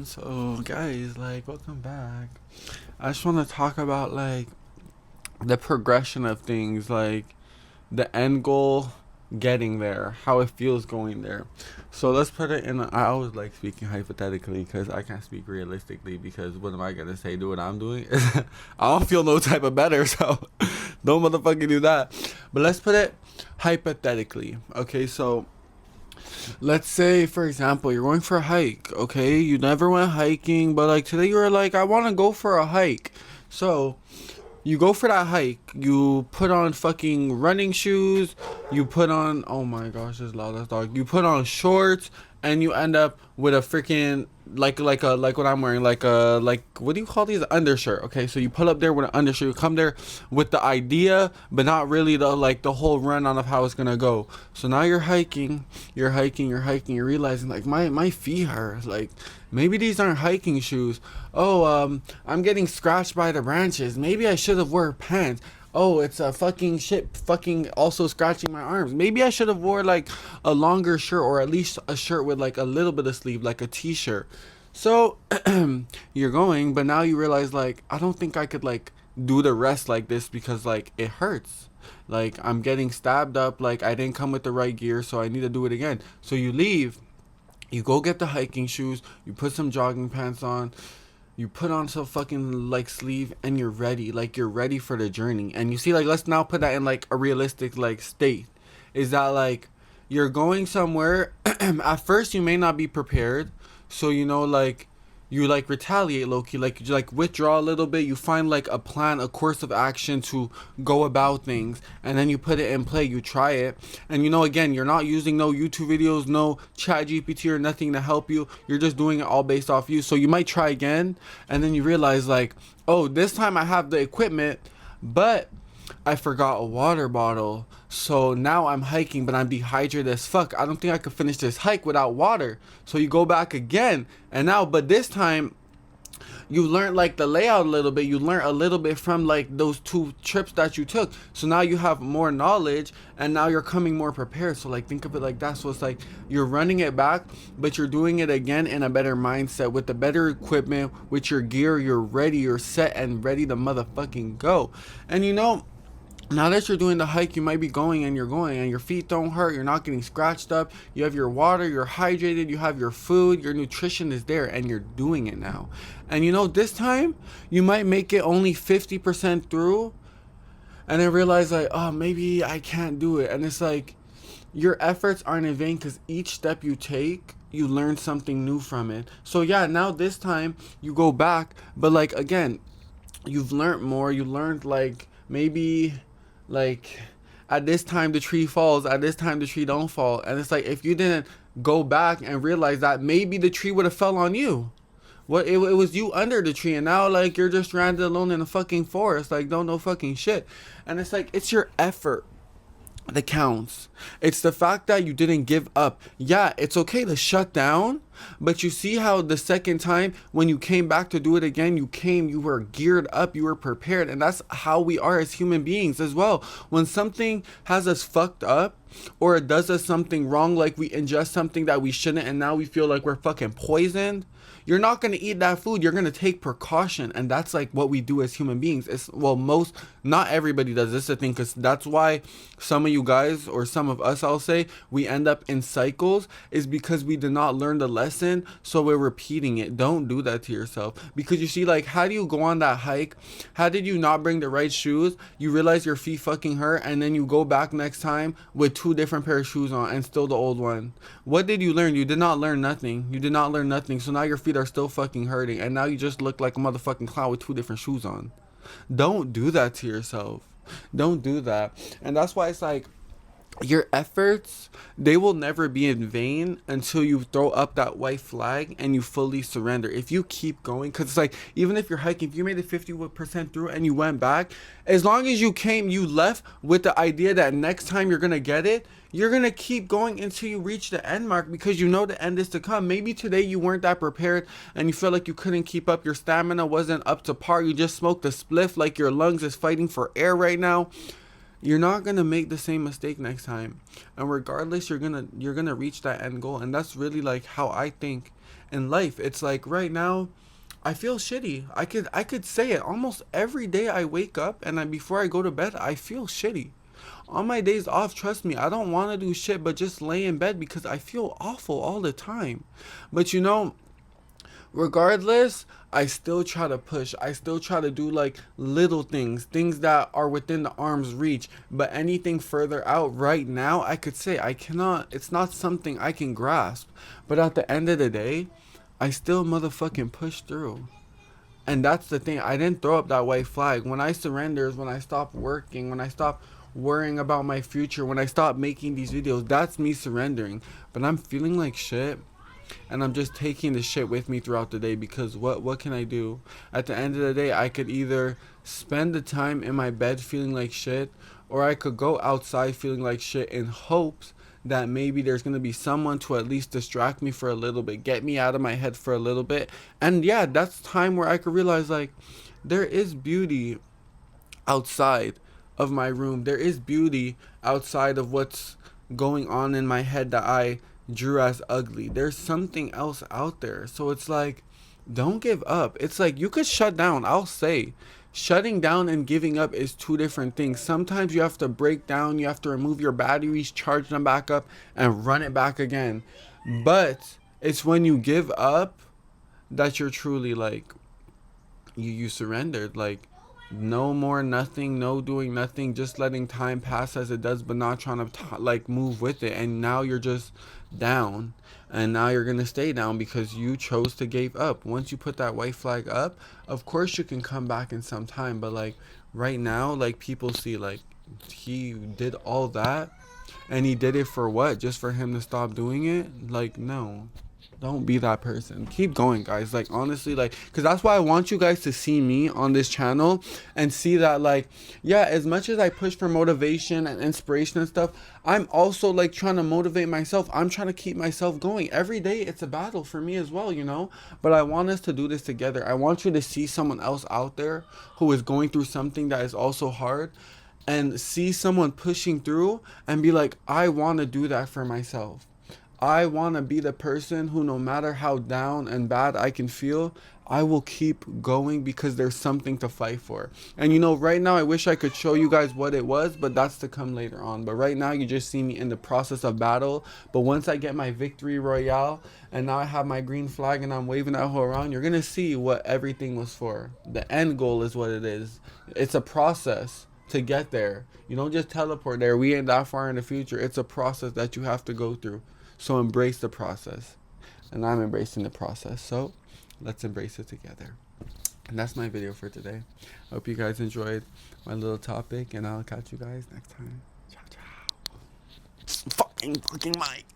So guys, like, welcome back. I just want to talk about like the progression of things, like the end goal, getting there, how it feels going there. So let's put it in. I always like speaking hypothetically because I can't speak realistically. Because what am I gonna say? Do what I'm doing? I don't feel no type of better, so don't motherfucking do that. But let's put it hypothetically. Okay, so let's say, for example, you're going for a hike. Okay, you never went hiking, but like today you were like, I want to go for a hike. So you go for that hike. You put on fucking running shoes. You put on, oh my gosh, this loud as dog. You put on shorts, and you end up with a freaking like what I'm wearing, like what do you call these, undershirt? Okay, so you pull up there with an undershirt. You come there with the idea, but not really the whole run on of how it's gonna go. So now you're hiking, you're hiking. You're realizing like my feet hurt. Like maybe these aren't hiking shoes. Oh, I'm getting scratched by the branches. Maybe I should have wore pants. Oh, it's a fucking shit fucking also scratching my arms. Maybe I should have wore like a longer shirt, or at least a shirt with like a little bit of sleeve, like a t-shirt. So you're going, but now you realize like I don't think I could like do the rest like this because like it hurts. Like I'm getting stabbed up, like I didn't come with the right gear, so I need to do it again. So you leave, you go get the hiking shoes, you put some jogging pants on, you put on some fucking like sleeve, and you're ready. Like you're ready for the journey. And you see, like, let's now put that in like a realistic like state. Is that like you're going somewhere? At first you may not be prepared, so you know, like you like retaliate, Loki, like you like withdraw a little bit. You find like a plan, a course of action to go about things, and then you put it in play. You try it, and you know, again, you're not using no YouTube videos, no Chat GPT or nothing to help you. You're just doing it all based off you. So you might try again, and then you realize like, oh, this time I have the equipment, but I forgot a water bottle. So now I'm hiking, but I'm dehydrated as fuck. I don't think I could finish this hike without water. So you go back again, and now, but this time you learned like the layout a little bit. You learned a little bit from like those two trips that you took. So now you have more knowledge, and now you're coming more prepared. So like think of it like that. So it's like you're running it back, but you're doing it again in a better mindset with the better equipment, with your gear. You're ready, you're set and ready to motherfucking go. And you know, now that you're doing the hike, you might be going and you're going and your feet don't hurt, you're not getting scratched up, you have your water, you're hydrated, you have your food, your nutrition is there, and you're doing it now. And you know, this time you might make it only 50% through, and then realize like, oh, maybe I can't do it. And it's like your efforts aren't in vain, because each step you take, you learn something new from it. So yeah, now this time you go back, but like again, you've learned more. You learned like maybe like at this time the tree falls, at this time the tree don't fall. And it's like if you didn't go back and realize that maybe the tree would have fell on you. What, it was you under the tree, and now like you're just stranded alone in a fucking forest, like don't know fucking shit. And it's like it's your effort that counts. It's the fact that you didn't give up. Yeah, it's okay to shut down, but you see how the second time when you came back to do it again, you were geared up, you were prepared. And that's how we are as human beings as well. When something has us fucked up, or it does us something wrong, like we ingest something that we shouldn't, and now we feel like we're fucking poisoned, you're not going to eat that food. You're going to take precaution. And that's like what we do as human beings. It's, well, not everybody does this, I think, because that's why some of you guys, or some of us, I'll say, we end up in cycles, is because we did not learn the lesson, so we're repeating it. Don't do that to yourself. Because you see, like, how do you go on that hike? How did you not bring the right shoes? You realize your feet fucking hurt, and then you go back next time with two different pair of shoes on and still the old one. What did you learn? You did not learn nothing. You did not learn nothing. So now your feet are still fucking hurting, and now you just look like a motherfucking clown with two different shoes on. Don't do that to yourself. Don't do that. And that's why it's like your efforts, they will never be in vain until you throw up that white flag and you fully surrender. If you keep going, because it's like, even if you're hiking, if you made it 50% through and you went back, as long as you left with the idea that next time you're gonna get it, you're gonna keep going until you reach the end mark, because you know the end is to come. Maybe today you weren't that prepared and you feel like you couldn't keep up, your stamina wasn't up to par, you just smoked a spliff, like your lungs is fighting for air right now. You're not gonna make the same mistake next time, and regardless, you're gonna reach that end goal. And that's really like how I think, in life. It's like right now I feel shitty. I could say it almost every day I wake up and before I go to bed, I feel shitty. On my days off, trust me, I don't want to do shit but just lay in bed because I feel awful all the time. But regardless, I still try to push. I still try to do like little things, things that are within the arm's reach. But anything further out right now, I could say I cannot, it's not something I can grasp. But at the end of the day, I still motherfucking push through. And that's the thing. I didn't throw up that white flag. When I surrender is when I stop working, when I stop worrying about my future, when I stop making these videos, that's me surrendering. But I'm feeling like shit. And I'm just taking the shit with me throughout the day because what can I do? At the end of the day, I could either spend the time in my bed feeling like shit, or I could go outside feeling like shit in hopes that maybe there's going to be someone to at least distract me for a little bit, get me out of my head for a little bit. And yeah, that's time where I could realize like there is beauty outside of my room. There is beauty outside of what's going on in my head that I drew as ugly. There's something else out there. So it's like, don't give up. It's like you could shut down. I'll say, shutting down and giving up is two different things. Sometimes you have to break down, you have to remove your batteries, charge them back up, and run it back again. But it's when you give up that you're truly like, you surrendered. Like, no more nothing, no doing nothing, just letting time pass as it does, but not trying to like move with it. And now you're just down, and now you're gonna stay down because you chose to give up. Once you put that white flag up, of course you can come back in some time, but like right now, like people see like he did all that and he did it for what? Just for him to stop doing it? Like, no. Don't be that person. Keep going, guys. Like, honestly, like, because that's why I want you guys to see me on this channel and see that, like, yeah, as much as I push for motivation and inspiration and stuff, I'm also, like, trying to motivate myself. I'm trying to keep myself going. Every day, it's a battle for me as well, you know? But I want us to do this together. I want you to see someone else out there who is going through something that is also hard and see someone pushing through and be like, I want to do that for myself. I want to be the person who, no matter how down and bad I can feel, I will keep going because there's something to fight for. And right now I wish I could show you guys what it was, but that's to come later on. But right now you just see me in the process of battle. But once I get my victory royale and now I have my green flag and I'm waving that whole around, you're going to see what everything was for. The end goal is what it is. It's a process to get there. You don't just teleport there. We ain't that far in the future. It's a process that you have to go through. So embrace the process. And I'm embracing the process. So let's embrace it together. And that's my video for today. Hope you guys enjoyed my little topic. And I'll catch you guys next time. Ciao, ciao. Fucking Mike.